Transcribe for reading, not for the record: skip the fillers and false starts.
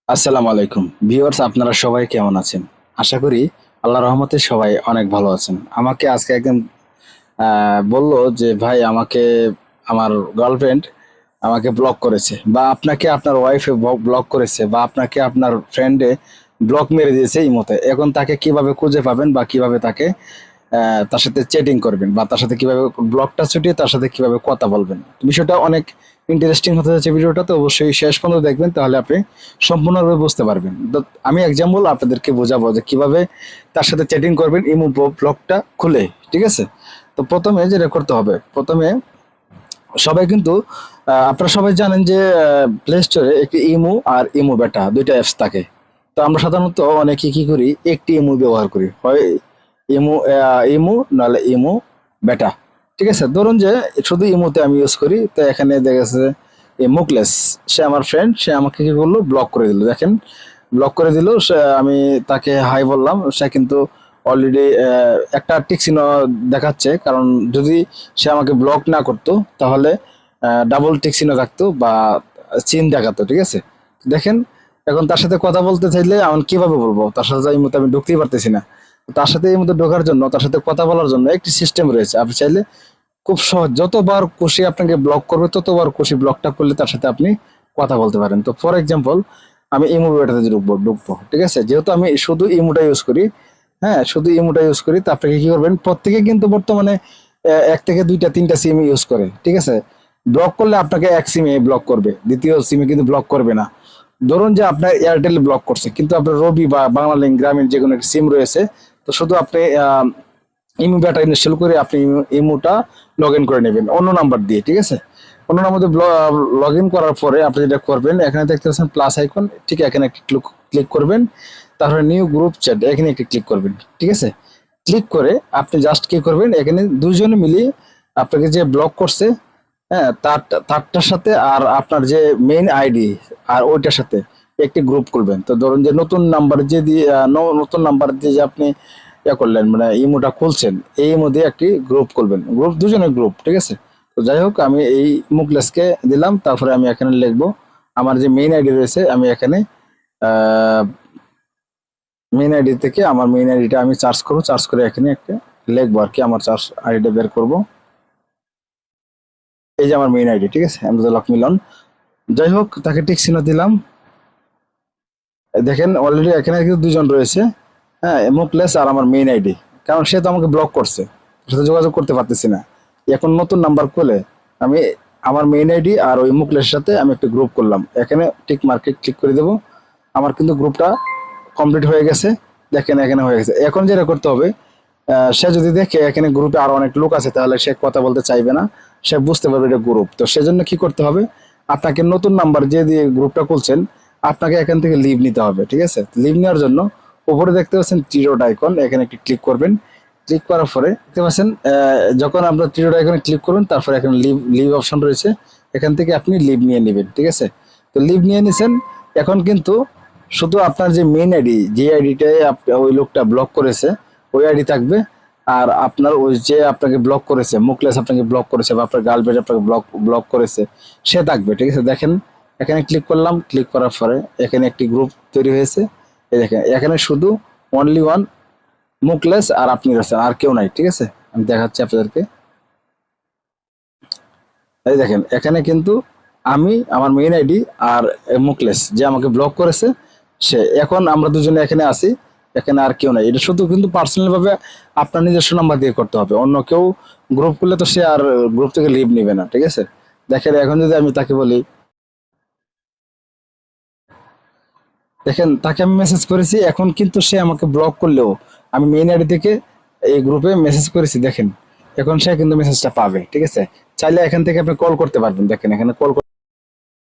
আসসালামু আলাইকুম ভিউয়ার্স, আপনারা সবাই কেমন আছেন? আশা করি আল্লাহর রহমতে সবাই অনেক ভালো আছেন। আমাকে আজকে একজন বলল যে ভাই, আমাকে আমার গার্লফ্রেন্ড আমাকে ব্লক করেছে, বা আপনাকে আপনার ওয়াইফে ব্লক করেছে, বা আপনাকে আপনার ফ্রেন্ডে ব্লক মেরে দিয়েছে ইমোতে। এখন তাকে কিভাবে খুঁজে পাবেন, বা কিভাবে তাকে তার সাথে চ্যাটিং করবেন, বা তার সাথে কিভাবে ব্লকটা ছুটিয়ে তার সাথে কিভাবে কথা বলবেন। বিষয়টা অনেক ইন্টারেস্টিং হতে যাচ্ছে। ভিডিওটা তো অবশ্যই শেষ পর্যন্ত দেখবেন, তাহলে আপনি সম্পূর্ণভাবে বুঝতে পারবেন। তো আমি এক্সাম্পল আপনাদেরকে বোঝাবো যে কিভাবে তার সাথে চ্যাটিং করবেন ইমো ব্লকটা খুলে। ঠিক আছে? তো প্রথমে যেটা করতে হবে, প্রথমে সবাই কিন্তু আপনারা সবাই জানেন যে প্লে স্টোরে একটি ইমো আর ইমো বেটা দুইটা অ্যাপস থাকে। তো আমরা সাধারণত অনেকে কি করি, একটি ইমো ব্যবহার করি, হয় ইমো ইমো নাহলে ইমো বেটা। ঠিক আছে, ধরুন যে শুধু ইমোতে আমি ইউজ করি। তো এখানে দেখা গেছে এই মুকলেস, সে আমার ফ্রেন্ড, সে আমাকে কি করলো, ব্লক করে দিল। দেখেন, ব্লক করে দিল। সে, আমি তাকে হাই বললাম, সে কিন্তু অলরেডি একটা টিক চিহ্ন দেখাচ্ছে, কারণ যদি সে আমাকে ব্লক না করতো তাহলে ডাবল টিক চিহ্ন থাকতো বা চিন দেখাতো। ঠিক আছে, দেখেন এখন তার সাথে কথা বলতে চাইলে আমি কিভাবে বলবো? তার সাথে এই মতো আমি ঢুকতেই পারতেছি না। তার সাথে এই মতো ঢোকার জন্য, তার সাথে কথা বলার জন্য একটি সিস্টেম রয়েছে। আপনি চাইলে খুব সহজ, যতবার খুশি আপনাকে ব্লক করবে ততবার খুশি ব্লকটা করলে তার সাথে আপনি কথা বলতে পারেন। তো ফর এক্সাম্পল, আমি ইমো বেটাতে ঢুকবো। ঠিক আছে, যেহেতু আমি শুধু ইমোটা ইউজ করি, হ্যাঁ শুধু ইমোটা ইউজ করি, তো আপনাকে কি করবেন, প্রত্যেকে কিন্তু বর্তমানে এক থেকে দুইটা তিনটা সিম ইউজ করে। ঠিক আছে, ব্লক করলে আপনাকে এক সিমে ব্লক করবে, দ্বিতীয় সিমে কিন্তু ব্লক করবে না। ধরুন যে আপনার এয়ারটেল ব্লক করছে, কিন্তু আপনার রবি বা বাংলালিংক গ্রামীণ যে কোনো একটা সিম রয়েছে, তো শুধু আপনি ইমো ডাটা ইনস্টল করে আপনি ইমোটা লগ ইন করে নেবেন অন্য নাম্বার দিয়ে। ঠিক আছে, অন্য নাম্বার দিয়ে লগ ইন করার পরে আপনি যেটা করবেন, এখানে দেখতে পাচ্ছেন প্লাস আইকন, ঠিক এখানে একটি ক্লিক করবেন। তারপরে নিউ গ্রুপ চ্যাট, এখানে একটি ক্লিক করবেন। ঠিক আছে, ক্লিক করে আপনি জাস্ট কি করবেন, এখানে দুইজনে মিলিয়ে আপনাকে যে ব্লক করছে, হ্যাঁ তারটার সাথে আর আপনার যে মেইন আইডি আর ওইটার সাথে একটি গ্রুপ করবেন। তো ধরুন যে নতুন নাম্বার যে দিয়ে নতুন নাম্বার দিয়ে যে আপনি করলেন, মানে ইমোটা খুলছেন, এই ইমো দিয়ে একটি গ্রুপ করবেন, গ্রুপ দুজনের গ্রুপ। ঠিক আছে, তো যাই হোক, আমি এই মুকলেসকে দিলাম। তারপরে আমি এখানে লিখবো আমার যে মেইন আইডি রয়েছে, আমি এখানে মেইন আইডি থেকে আমার মেইন আইডিটা আমি চার্জ করবো, চার্জ করে এখানে একটা লিখবো আর কি, আমার চার্জ আইডিটা বের করবো। এই যে আমার মেইন আইডি। ঠিক আছে, আমদাদ মিলন। যাই হোক, তাকে টিক চিহ্ন দিলাম। দেখেন অলরেডি এখানে কিন্তু দুজন রয়েছে, হ্যাঁ মুকলেস আর আমার মেইন আইডি, কারণ সে তো আমাকে ব্লক করছে, ওর সাথে যোগাযোগ করতে পারতেছি না। এখন নতুন নাম্বার খুলে আমি আমার মেইন আইডি আর ওই মুকলেসের সাথে আমি একটা গ্রুপ করলাম, এখানে টিক মার্কে ক্লিক করে দেবো। আমার কিন্তু গ্রুপটা কমপ্লিট হয়ে গেছে। দেখেন এখানে হয়ে গেছে। এখন যেটা করতে হবে, সে যদি দেখে এখানে গ্রুপে আরো অনেক লোক আছে, তাহলে সে কথা বলতে চাইবে না, সে বুঝতে পারবে এটা গ্রুপ। তো সেজন্য কি করতে হবে, আপনাকে নতুন নাম্বার যে দিয়ে গ্রুপটা খুলছেন, আপনাকে এখান থেকে লিভ নিতে হবে। ঠিক আছে, লিভ নেওয়ার জন্য উপরে দেখতে পাচ্ছেন থ্রি-ডট আইকন, এখানে একটি ক্লিক করবেন। ক্লিক করার পরে দেখতে পাচ্ছেন যখন আপনার থ্রি-ডট আইকনে ক্লিক করবেন, তারপরে এখানে লিভ লিভ অপশন রয়েছে, এখান থেকে আপনি লিভ নিয়ে নেবেন। ঠিক আছে, তো লিভ নিয়ে নিছেন। এখন কিন্তু শুধু আপনার যে মেইন আইডি, যে আইডিটাই ওই লোকটা ব্লক করেছে, ওই আইডি থাকবে। আর আপনার ওই যে আপনাকে ব্লক করেছে, মুকলেস আপনাকে ব্লক করেছে, বা আপনার গার্লফ্রেন্ড আপনাকে ব্লক করেছে, সে থাকবে। ঠিক আছে, দেখেন এখানে ক্লিক করলাম, ক্লিক করার পরে এখানে একটি গ্রুপ তৈরি হয়েছে। এই দেখেন এখানে শুধু অনলি ওয়ান মুকলেস আর আপনি রয়েছেন, আর কেউ নাই। ঠিক আছে, আমি দেখাচ্ছি আপনাদেরকে। এই দেখেন এখানে কিন্তু আমি, আমার মেইন আইডি আর মুকলেস যে আমাকে ব্লক করেছে সে, এখন আমরা দুজনে এখানে আছি, এখানে আর কেউ নাই। এটা শুধু কিন্তু পার্সোনাল ভাবে আপনার নিজস্ব নাম্বার দিয়ে করতে হবে, অন্য কেউ গ্রুপ করলে তো সে আর গ্রুপ থেকে লিভ নিবে না। ঠিক আছে, দেখেন এখন যদি আমি তাকে বলি, দেখেন তাকে আমি মেসেজ করেছি, এখন কিন্তু সে আমাকে ব্লক করলেও আমি মেইন আইডি থেকে এই গ্রুপে মেসেজ করেছি, দেখেন এখন সে কিন্তু মেসেজটা পাবে। ঠিক আছে, চাইলে এখান থেকে আপনি কল করতে পারবেন। দেখেন এখানে কল